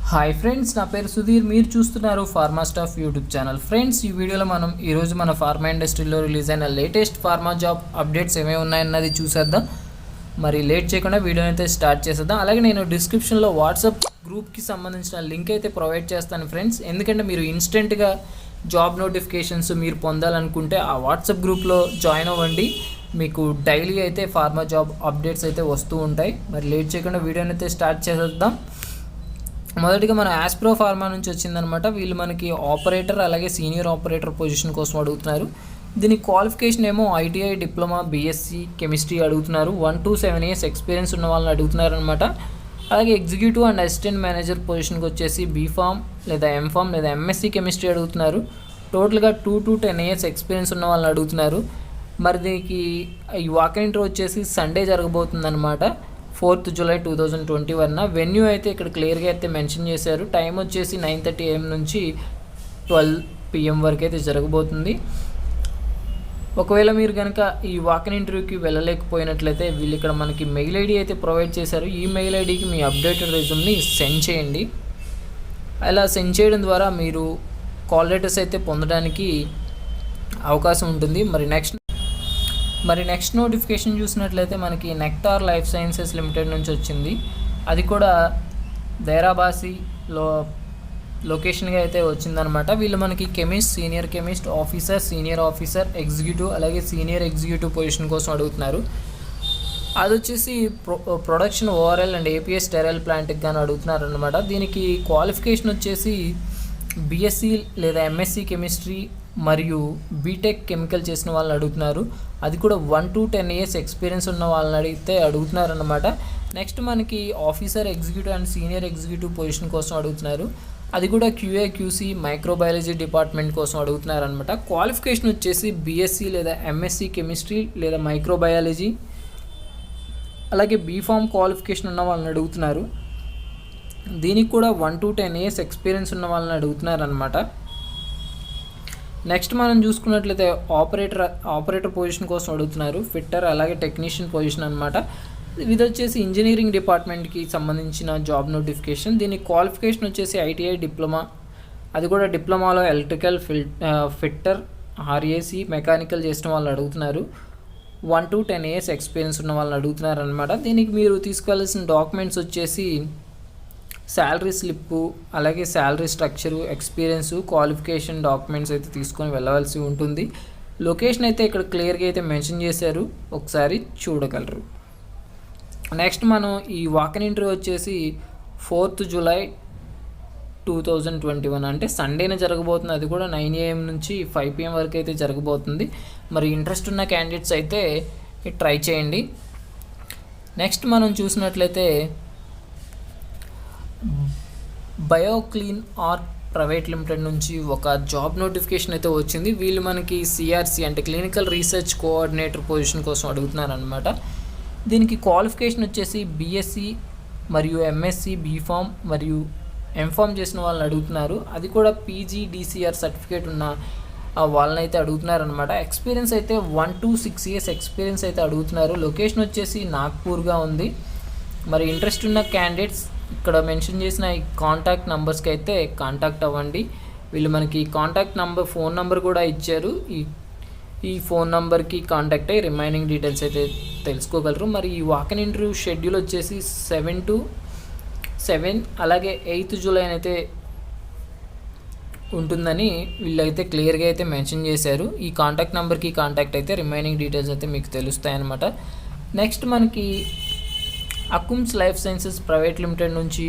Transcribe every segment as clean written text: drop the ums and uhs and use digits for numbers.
Hi friends, నా పేరు సుధీర్. మీరు చూస్తున్నారు pharma staff YouTube channel. Friends, ఈ వీడియోలో మనం ఈరోజు మన ఫార్మా ఇండస్ట్రీలో రిలీజ్ అయిన లేటెస్ట్ ఫార్మా జాబ్ అప్డేట్స్ ఏమేమి ఉన్నాయన్నది చూసేద్దాం. మరి లేట్ చేయకుండా వీడియోని అయితే స్టార్ట్ చేసేద్దాం. అలాగే నేను డిస్క్రిప్షన్లో వాట్సాప్ గ్రూప్కి సంబంధించిన లింక్ అయితే ప్రొవైడ్ చేస్తాను ఫ్రెండ్స్. ఎందుకంటే మీరు ఇన్స్టెంట్గా జాబ్ నోటిఫికేషన్స్ మీరు పొందాలనుకుంటే ఆ వాట్సాప్ గ్రూప్లో జాయిన్ అవ్వండి. మీకు డైలీ అయితే ఫార్మా జాబ్ అప్డేట్స్ అయితే వస్తూ ఉంటాయి. మరి లేట్ చేయకుండా వీడియోని అయితే స్టార్ట్ చేసేద్దాం. మొదటిగా మన యాస్ప్రో ఫార్మా నుంచి వచ్చిందనమాట. వీళ్ళు మనకి ఆపరేటర్ అలాగే సీనియర్ ఆపరేటర్ పొజిషన్ కోసం అడుగుతున్నారు. దీని క్వాలిఫికేషన్ ఏమో ఐటీఐ డిప్లొమా బీఎస్సీ కెమిస్ట్రీ అడుగుతున్నారు. 1 to 7 years ఎక్స్పీరియన్స్ ఉన్న వాళ్ళని అడుగుతున్నారు అనమాట. అలాగే ఎగ్జిక్యూటివ్ అండ్ అసిస్టెంట్ మేనేజర్ పొజిషన్కి వచ్చేసి బీఫామ్ లేదా ఎంఫామ్ లేదా ఎంఎస్సీ కెమిస్ట్రీ అడుగుతున్నారు. టోటల్గా 2 to 10 years ఎక్స్పీరియన్స్ ఉన్న వాళ్ళని అడుగుతున్నారు. మరి దీనికి ఈ వాకిన్ ఇంటర్వ్యూ వచ్చేసి సండే జరగబోతుంది అనమాట. 4th July 2021. వెన్యూ అయితే ఇక్కడ క్లియర్గా అయితే మెన్షన్ చేశారు. టైం వచ్చేసి 9:30 AM నుంచి 12 PM వరకు అయితే జరగబోతుంది. ఒకవేళ మీరు కనుక ఈ వాకిన్ ఇంటర్వ్యూకి వెళ్ళలేకపోయినట్లయితే వీళ్ళు ఇక్కడ మనకి మెయిల్ ఐడి అయితే ప్రొవైడ్ చేశారు. ఈ మెయిల్ ఐడికి మీ అప్డేటెడ్ రెజ్యూమ్ని సెండ్ చేయండి. అలా సెండ్ చేయడం ద్వారా మీరు కాల్ లెటర్స్ అయితే పొందడానికి అవకాశం ఉంటుంది. మరి నెక్స్ట్ నోటిఫికేషన్ చూసినట్లయితే మనకి నెక్టార్ లైఫ్ సైన్సెస్ లిమిటెడ్ నుంచి వచ్చింది. అది కూడా దైరాబాసిలో లొకేషన్గా అయితే వచ్చిందనమాట. వీళ్ళు మనకి chemist, senior chemist, officer, senior officer, executive అలాగే సీనియర్ ఎగ్జిక్యూటివ్ పొజిషన్ కోసం అడుగుతున్నారు. అది వచ్చేసి ప్రొడక్షన్ ఓఆర్ఎల్ అండ్ ఏపీఏ స్టెరైల్ ప్లాంట్కి కానీ అడుగుతున్నారు అనమాట. దీనికి క్వాలిఫికేషన్ వచ్చేసి బీఎస్సీ లేదా ఎంఎస్సీ కెమిస్ట్రీ మరియు బీటెక్ కెమికల్ చేసిన వాళ్ళని అడుగుతున్నారు. అది కూడా 1 to 10 years ఎక్స్పీరియన్స్ ఉన్న వాళ్ళని అడుగుతున్నారు అనమాట. నెక్స్ట్ మనకి officer, executive and senior executive position కోసం అడుగుతున్నారు. అది కూడా క్యూఏ క్యూసీ మైక్రోబయాలజీ డిపార్ట్మెంట్ కోసం అడుగుతున్నారు అనమాట. క్వాలిఫికేషన్ వచ్చేసి బీఎస్సీ లేదా ఎంఎస్సీ కెమిస్ట్రీ లేదా మైక్రోబయాలజీ అలాగే బీఫామ్ క్వాలిఫికేషన్ ఉన్న వాళ్ళని అడుగుతున్నారు. దీనికి కూడా 1 to 10 years ఎక్స్పీరియన్స్ ఉన్న వాళ్ళని అడుగుతున్నారు అనమాట. నెక్స్ట్ మనం చూసుకున్నట్లయితే ఆపరేటర్ పొజిషన్ కోసం అడుగుతున్నారు. ఫిట్టర్ అలాగే టెక్నీషియన్ పొజిషన్ అనమాట. ఇది వచ్చేసి ఇంజనీరింగ్ డిపార్ట్మెంట్కి సంబంధించిన జాబ్ నోటిఫికేషన్. దీని క్వాలిఫికేషన్ వచ్చేసి ఐటీఐ డిప్లొమా, అది కూడా డిప్లొమాలో ఎలక్ట్రికల్ ఫిట్టర్, ఆర్ఏసీ, మెకానికల్ చేసిన వాళ్ళని అడుగుతున్నారు. 1 to 10 years ఎక్స్పీరియన్స్ ఉన్న వాళ్ళని అడుగుతున్నారు అనమాట. దీనికి మీరు తీసుకెళ్లాల్సిన డాక్యుమెంట్స్ వచ్చేసి శాలరీ స్లిప్పు అలాగే salary structure, experience, qualification documents అయితే తీసుకొని వెళ్ళవలసి ఉంటుంది. లొకేషన్ అయితే ఇక్కడ క్లియర్గా అయితే మెన్షన్ చేశారు, ఒకసారి చూడగలరు. నెక్స్ట్ మనం ఈ వాకిన్ ఇంటర్వ్యూ వచ్చేసి 4th July 2021 అంటే సండేనే జరగబోతుంది. అది కూడా 9 AM నుంచి 5 PM వరకు అయితే జరగబోతుంది. మరి ఇంట్రెస్ట్ ఉన్న క్యాండిడేట్స్ అయితే ట్రై చేయండి. నెక్స్ట్ మనం చూసినట్లయితే బయోక్లీన్ ఆర్క్ ప్రైవేట్ లిమిటెడ్ నుంచి ఒక జాబ్ నోటిఫికేషన్ అయితే వచ్చింది. వీళ్ళు మనకి సిఆర్సి అంటే క్లినికల్ రీసెర్చ్ కోఆర్డినేటర్ పొజిషన్ కోసం అడుగుతున్నారు అనమాట. దీనికి క్వాలిఫికేషన్ వచ్చేసి బీఎస్సీ మరియు ఎంఎస్సీ, బీఫామ్ మరియు ఎంఫామ్ చేసిన వాళ్ళని అడుగుతున్నారు. అది కూడా పీజీడీసీఆర్ సర్టిఫికేట్ ఉన్న వాళ్ళని అయితే అడుగుతున్నారు అనమాట. ఎక్స్పీరియన్స్ అయితే 1 to 6 years ఎక్స్పీరియన్స్ అయితే అడుగుతున్నారు. లొకేషన్ వచ్చేసి నాగ్పూర్గా ఉంది. మరి ఇంట్రెస్ట్ ఉన్న క్యాండిడేట్స్ ఇక్కడ మెన్షన్ చేసిన ఈ కాంటాక్ట్ నెంబర్స్కి అయితే కాంటాక్ట్ అవ్వండి. వీళ్ళు మనకి కాంటాక్ట్ నెంబర్, ఫోన్ నెంబర్ కూడా ఇచ్చారు. ఈ ఫోన్ నెంబర్కి కాంటాక్ట్ అయ్యి రిమైనింగ్ డీటెయిల్స్ అయితే తెలుసుకోగలరు. మరి ఈ వాకిన్ ఇంటర్వ్యూ షెడ్యూల్ వచ్చేసి 7 to 7 అలాగే 8th July అయితే ఉంటుందని వీళ్ళైతే క్లియర్గా అయితే మెన్షన్ చేశారు. ఈ కాంటాక్ట్ నెంబర్కి కాంటాక్ట్ అయితే రిమైనింగ్ డీటెయిల్స్ అయితే మీకు తెలుస్తాయి అన్నమాట. నెక్స్ట్ మనకి అకుమ్స్ లైఫ్ సైన్సెస్ ప్రైవేట్ లిమిటెడ్ నుంచి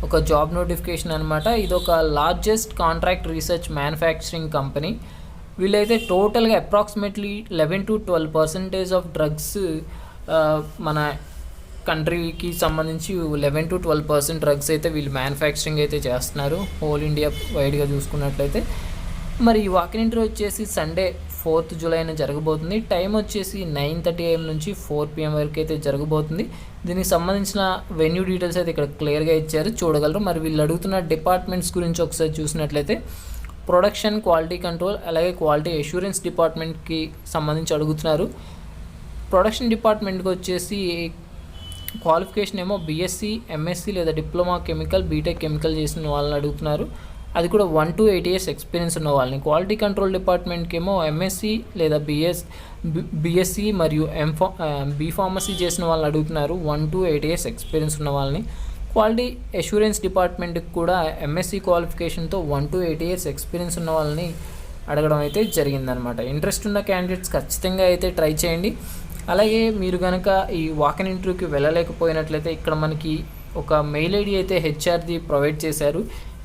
ఒక జాబ్ నోటిఫికేషన్ అనమాట. ఇది ఒక largest contract research manufacturing company. వీళ్ళైతే టోటల్గా అప్రాక్సిమేట్లీ 11 to 12% ఆఫ్ డ్రగ్స్ మన కంట్రీకి సంబంధించి 11 to 12% డ్రగ్స్ అయితే వీళ్ళు మ్యానుఫ్యాక్చరింగ్ అయితే చేస్తున్నారు హోల్ ఇండియా వైడ్గా చూసుకున్నట్లయితే. మరి ఈ వాకిన్ ఇంటర్వ్యూ వచ్చేసి సండే 4th July జరగబోతుంది. టైం వచ్చేసి 9:30 AM నుంచి 4 PM వరకు అయితే జరగబోతుంది. దీనికి సంబంధించిన వెన్యూ డీటెయిల్స్ అయితే ఇక్కడ క్లియర్గా ఇచ్చారు, చూడగలరు. మరి వీళ్ళు అడుగుతున్న డిపార్ట్మెంట్స్ గురించి ఒకసారి చూసినట్లయితే ప్రొడక్షన్, క్వాలిటీ కంట్రోల్ అలాగే క్వాలిటీ అష్యూరెన్స్ డిపార్ట్మెంట్కి సంబంధించి అడుగుతున్నారు. ప్రొడక్షన్ డిపార్ట్మెంట్కి వచ్చేసి క్వాలిఫికేషన్ ఏమో బీఎస్సీ, ఎంఎస్సీ లేదా డిప్లొమా కెమికల్, బీటెక్ కెమికల్ చేసిన వాళ్ళని అడుగుతున్నారు. అది కూడా 1 to 8 years ఎక్స్పీరియన్స్ ఉన్న వాళ్ళని. క్వాలిటీ కంట్రోల్ డిపార్ట్మెంట్కి ఏమో ఎంఎస్సీ లేదా బీఎస్సీ మరియు బీఫార్మసీ చేసిన వాళ్ళని అడుగుతున్నారు. 1 to 8 years ఎక్స్పీరియన్స్ ఉన్న వాళ్ళని. క్వాలిటీ అష్యూరెన్స్ డిపార్ట్మెంట్కి కూడా ఎంఎస్సీ క్వాలిఫికేషన్తో 1 to 8 years ఎక్స్పీరియన్స్ ఉన్న వాళ్ళని అడగడం అయితే జరిగిందనమాట. ఇంట్రెస్ట్ ఉన్న క్యాండిడేట్స్ ఖచ్చితంగా అయితే ట్రై చేయండి. అలాగే మీరు కనుక ఈ వాకిన్ ఇంటర్వ్యూకి వెళ్ళలేకపోయినట్లయితే ఇక్కడ మనకి ఒక మెయిల్ ఐడి అయితే హెచ్ఆర్ది ప్రొవైడ్ చేశారు.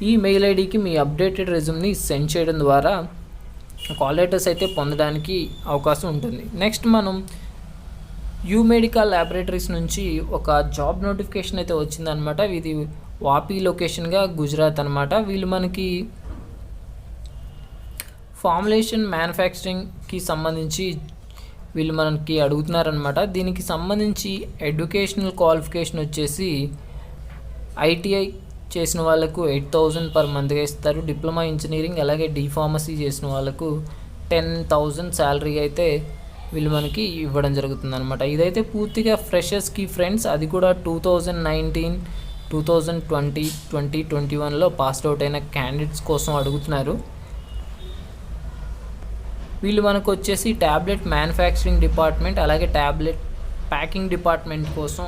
ఈ మెయిల్ ఐడికి మీ అప్డేటెడ్ రెజ్యూమ్ని సెండ్ చేయడం ద్వారా కాల్ లెటర్స్ అయితే పొందడానికి అవకాశం ఉంటుంది. నెక్స్ట్ మనం యూ మెడికల్ ల్యాబొరేటరీస్ నుంచి ఒక జాబ్ నోటిఫికేషన్ అయితే వచ్చిందనమాట. ఇది వాపీ లొకేషన్గా గుజరాత్ అనమాట. వీళ్ళు మనకి ఫార్ములేషన్ మ్యానుఫ్యాక్చరింగ్కి సంబంధించి వీళ్ళు మనకి అడుగుతున్నారనమాట. దీనికి సంబంధించి ఎడ్యుకేషనల్ క్వాలిఫికేషన్ వచ్చేసి ఐటీఐ చేసిన వాళ్ళకు 8,000 per monthగా ఇస్తారు. డిప్లొమా ఇంజనీరింగ్ అలాగే ఫార్మసీ చేసిన వాళ్ళకు 10,000 శాలరీ అయితే వీళ్ళు మనకి ఇవ్వడం జరుగుతుంది అనమాట. ఇదైతే పూర్తిగా ఫ్రెషర్స్కి ఫ్రెండ్స్, అది కూడా 2019, 2020, 2021లో పాస్డ్ అవుట్ అయిన క్యాండిడేట్స్ కోసం అడుగుతున్నారు. వీళ్ళు మనకు వచ్చేసి ట్యాబ్లెట్ మ్యానుఫ్యాక్చరింగ్ డిపార్ట్మెంట్ అలాగే ట్యాబ్లెట్ ప్యాకింగ్ డిపార్ట్మెంట్ కోసం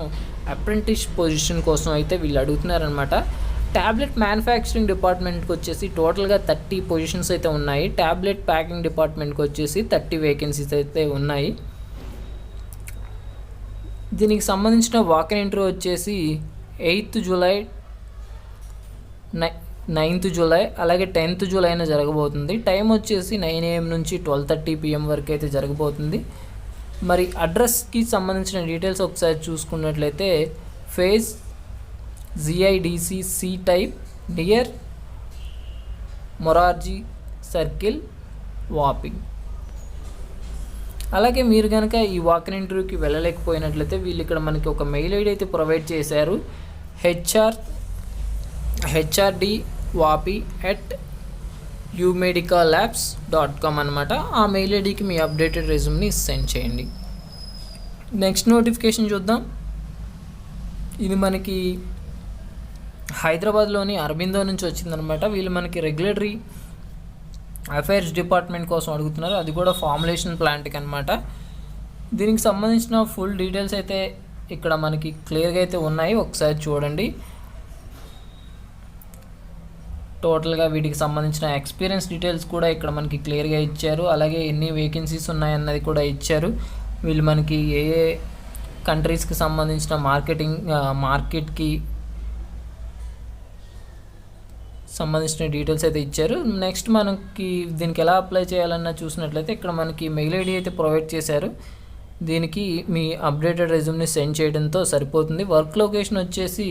అప్రెంటిస్ పొజిషన్ కోసం అయితే వీళ్ళు అడుగుతున్నారనమాట. ట్యాబ్లెట్ మ్యానుఫ్యాక్చరింగ్ డిపార్ట్మెంట్కి వచ్చేసి టోటల్గా 30 పొజిషన్స్ అయితే ఉన్నాయి. ట్యాబ్లెట్ ప్యాకింగ్ డిపార్ట్మెంట్కి వచ్చేసి 30 వేకెన్సీస్ అయితే ఉన్నాయి. దీనికి సంబంధించిన వాకిన్ ఇంటర్వ్యూ వచ్చేసి 8th July, 9th July అలాగే 10th July జరగబోతుంది. టైం వచ్చేసి 9 AM నుంచి 12:30 PM వరకు అయితే జరగబోతుంది. మరి అడ్రస్కి సంబంధించిన డీటెయిల్స్ ఒకసారి చూసుకున్నట్లయితే phase GIDC C type near Morarji circle, Vapi. అలాగే మీరు కనుక ఈ వాకిన్ ఇంటర్వ్యూకి వెళ్ళలేకపోయినట్లయితే వీళ్ళు ఇక్కడ మనకి ఒక మెయిల్ ఐడి అయితే ప్రొవైడ్ చేశారు. hrd@umedicalabs.com అనమాట. ఆ మెయిల్ ఐడికి మీ అప్డేటెడ్ రెజ్యూమ్ని సెండ్ చేయండి. నెక్స్ట్ నోటిఫికేషన్ చూద్దాం. ఇది మనకి హైదరాబాద్లోని అరబిందో నుంచి వచ్చిందనమాట. వీళ్ళు మనకి రెగ్యులేటరీ అఫైర్స్ డిపార్ట్మెంట్ కోసం అడుగుతున్నారు. అది కూడా ఫార్ములేషన్ ప్లాంట్కి అనమాట. దీనికి సంబంధించిన ఫుల్ డీటెయిల్స్ అయితే ఇక్కడ మనకి క్లియర్గా అయితే ఉన్నాయి, ఒకసారి చూడండి. టోటల్గా వీటికి సంబంధించిన ఎక్స్పీరియన్స్ డీటెయిల్స్ కూడా ఇక్కడ మనకి క్లియర్గా ఇచ్చారు. అలాగే ఎన్ని వేకెన్సీస్ ఉన్నాయన్నది కూడా ఇచ్చారు. వీళ్ళు మనకి ఏ కంట్రీస్కి సంబంధించిన మార్కెట్కి సంబంధించిన డీటెయిల్స్ అయితే ఇచ్చారు. నెక్స్ట్ మనకి దీనికి ఎలా అప్లై చేయాలన్న చూసినట్లయితే ఇక్కడ మనకి మెయిల్ ఐడి అయితే ప్రొవైడ్ చేశారు. దీనికి మీ అప్డేటెడ్ రెజ్యూమ్ని సెండ్ చేయడంతో సరిపోతుంది. వర్క్ లొకేషన్ వచ్చేసి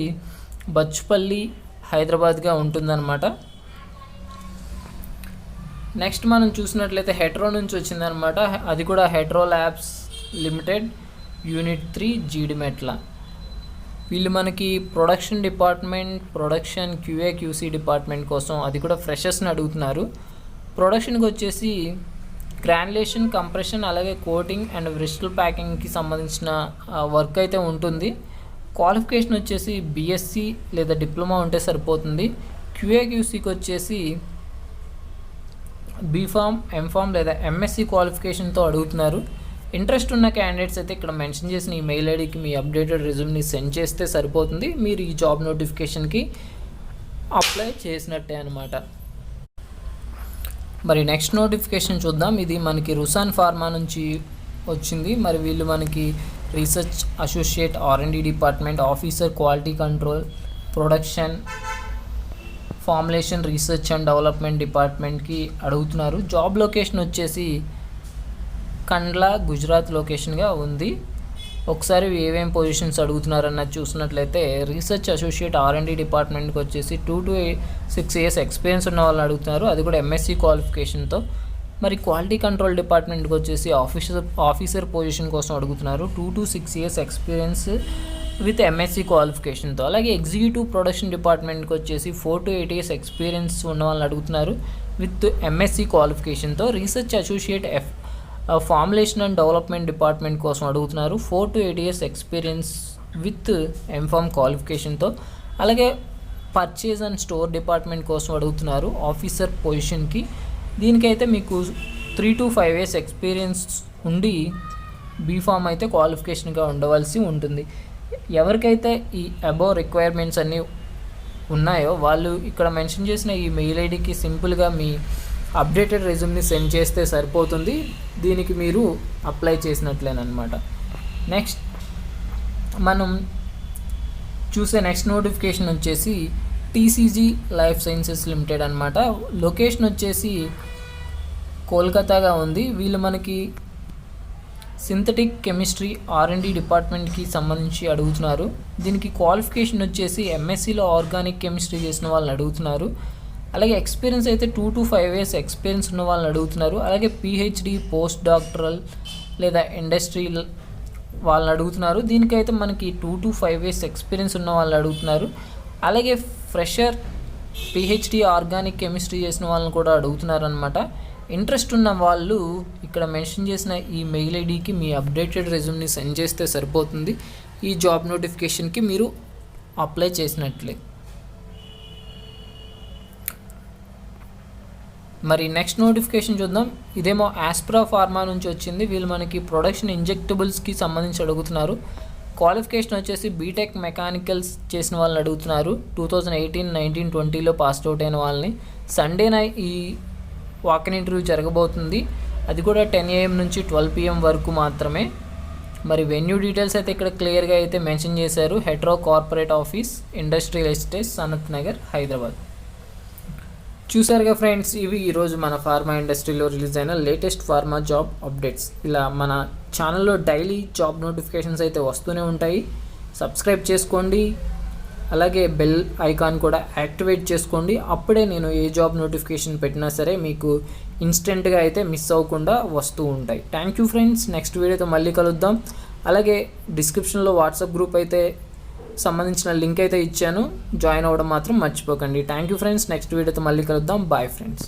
బచ్పల్లి, హైదరాబాద్గా ఉంటుందన్నమాట. నెక్స్ట్ మనం చూసినట్లయితే హెట్రో నుంచి వచ్చిందనమాట. అది కూడా Hetero labs limited, unit 3, Jeedimetla. వీళ్ళు మనకి production department, production QA/QC department కోసం అది కూడా ఫ్రెషర్స్ని అడుగుతున్నారు. ప్రొడక్షన్కి వచ్చేసి గ్రాన్యులేషన్, కంప్రెషన్ అలాగే కోటింగ్ అండ్ బ్రిస్టల్ ప్యాకింగ్కి సంబంధించిన వర్క్ అయితే ఉంటుంది. క్వాలిఫికేషన్ వచ్చేసి బీఎస్సీ లేదా డిప్లొమా ఉంటే సరిపోతుంది. QA/QCకి వచ్చేసి బీఫామ్, ఎంఫామ్ లేదా ఎంఎస్సీ క్వాలిఫికేషన్తో అడుగుతున్నారు. ఇంట్రెస్ట్ ఉన్న క్యాండిడేట్స్ అయితే ఇక్కడ మెన్షన్ చేసిన ఈ మెయిల్ ఐడికి మీ అప్డేటెడ్ రెజ్యూమ్ని సెండ్ చేస్తే సరిపోతుంది. మీరు ఈ జాబ్ నోటిఫికేషన్కి అప్లై చేసినట్టే అనమాట. మరి నెక్స్ట్ నోటిఫికేషన్ చూద్దాం. ఇది మనకి రుసాన్ ఫార్మా నుంచి వచ్చింది. మరి వీళ్ళు మనకి research associate, R&D department, officer quality control, production, formulation research and development డిపార్ట్మెంట్కి అడుగుతున్నారు. జాబ్ లొకేషన్ వచ్చేసి కండ్లా, గుజరాత్ లొకేషన్గా ఉంది. ఒకసారి ఏమేం పొజిషన్స్ అడుగుతున్నారన్నది చూసినట్లయితే రీసెర్చ్ అసోసియేట్ R&D డిపార్ట్మెంట్కి వచ్చేసి 2 to 6 years ఎక్స్పీరియన్స్ ఉన్న వాళ్ళని అడుగుతున్నారు. అది కూడా ఎంఎస్సీ క్వాలిఫికేషన్తో. మరి క్వాలిటీ కంట్రోల్ డిపార్ట్మెంట్కి వచ్చేసి ఆఫీసర్ పొజిషన్ కోసం అడుగుతున్నారు. 2 to 6 years experience with MSc క్వాలిఫికేషన్తో. అలాగే ఎగ్జిక్యూటివ్ ప్రొడక్షన్ డిపార్ట్మెంట్కి వచ్చేసి 4 to 8 years ఎక్స్పీరియన్స్ ఉన్న వాళ్ళని అడుగుతున్నారు విత్ ఎంఎస్సీ క్వాలిఫికేషన్తో. Research associate formulation and development department కోసం అడుగుతున్నారు. 4 to 8 years experience with M Pharm క్వాలిఫికేషన్తో. అలాగే పర్చేజ్ అండ్ స్టోర్ డిపార్ట్మెంట్ కోసం అడుగుతున్నారు ఆఫీసర్ పొజిషన్కి. దీనికైతే మీకు 3 to 5 years ఎక్స్పీరియన్స్ ఉండి బీఫామ్ అయితే క్వాలిఫికేషన్గా ఉండవలసి ఉంటుంది. ఎవరికైతే ఈ అబోవ్ రిక్వైర్మెంట్స్ అన్నీ ఉన్నాయో వాళ్ళు ఇక్కడ మెన్షన్ చేసిన ఈ మెయిల్ ఐడికి సింపుల్గా మీ అప్డేటెడ్ రెజ్యూమ్ని సెండ్ చేస్తే సరిపోతుంది. దీనికి మీరు అప్లై చేసినట్లేనమాట. నెక్స్ట్ మనం చూసే నెక్స్ట్ నోటిఫికేషన్ వచ్చేసి టీసీజీ లైఫ్ సైన్సెస్ లిమిటెడ్ అనమాట. లొకేషన్ వచ్చేసి కోల్కతాగా ఉంది. వీళ్ళు మనకి సింథటిక్ కెమిస్ట్రీ R&D డిపార్ట్మెంట్కి సంబంధించి అడుగుతున్నారు. దీనికి క్వాలిఫికేషన్ వచ్చేసి ఎంఎస్సీలో ఆర్గానిక్ కెమిస్ట్రీ చేసిన వాళ్ళని అడుగుతున్నారు. అలాగే ఎక్స్పీరియన్స్ అయితే 2 to 5 years ఎక్స్పీరియన్స్ ఉన్న వాళ్ళని అడుగుతున్నారు. అలాగే PhD పోస్ట్ డాక్టరల్ లేదా ఇండస్ట్రీ వాళ్ళని అడుగుతున్నారు. దీనికైతే మనకి 2 to 5 years ఎక్స్పీరియన్స్ ఉన్న వాళ్ళని అడుగుతున్నారు. అలాగే ఫ్రెషర్ PhD ఆర్గానిక్ కెమిస్ట్రీ చేసిన వాళ్ళని కూడా అడుగుతున్నారు అనమాట. ఇంట్రెస్ట్ ఉన్న వాళ్ళు ఇక్కడ మెన్షన్ చేసిన ఈ మెయిల్ ఐడికి మీ అప్డేటెడ్ రెజ్యూమ్ని సెండ్ చేస్తే సరిపోతుంది. ఈ జాబ్ నోటిఫికేషన్కి మీరు అప్లై చేసినట్లే. మరి నెక్స్ట్ నోటిఫికేషన్ చూద్దాం. ఇదేమో ఆస్ప్రా ఫార్మా నుంచి వచ్చింది. వీళ్ళు మనకి ప్రొడక్షన్ ఇంజెక్టబుల్స్కి సంబంధించి అడుగుతున్నారు. క్వాలిఫికేషన్ వచ్చేసి బీటెక్ మెకానికల్స్ చేసిన వాళ్ళని అడుగుతున్నారు. 2018, 19, 20లో పాస్డ్ అవుట్ అయిన వాళ్ళని. సండేన ఈ వాకిన్ ఇంటర్వ్యూ జరగబోతుంది. అది కూడా 10 AM నుంచి 12 PM వరకు మాత్రమే. మరి వెన్యూ డీటెయిల్స్ అయితే ఇక్కడ క్లియర్గా అయితే మెన్షన్ చేశారు. Hetero corporate office, industrial estate, Sanath Nagar, Hyderabad. చూసారుగా ఫ్రెండ్స్, ఇవి ఈరోజు మన ఫార్మా ఇండస్ట్రీలో రిలీజ్ అయిన లేటెస్ట్ ఫార్మా జాబ్ అప్డేట్స్. ఇలా మన ఛానల్లో డైలీ జాబ్ నోటిఫికేషన్స్ అయితే వస్తూనే ఉంటాయి. సబ్స్క్రైబ్ చేసుకోండి. అలాగే బెల్ ఐకాన్ కూడా యాక్టివేట్ చేసుకోండి. అప్పుడే నేను ఏ జాబ్ నోటిఫికేషన్ పెట్టినా సరే మీకు ఇన్స్టెంట్గా అయితే మిస్ అవ్వకుండా వస్తూ ఉంటాయి. Thank you friends. నెక్స్ట్ వీడియోతో మళ్ళీ కలుద్దాం. అలాగే డిస్క్రిప్షన్లో వాట్సాప్ గ్రూప్ అయితే సంబంధించిన లింక్ అయితే ఇచ్చాను. జాయిన్ అవ్వడం మాత్రం మర్చిపోకండి. Thank you friends. నెక్స్ట్ వీడియోతో మళ్ళీ కలుద్దాం. Bye friends.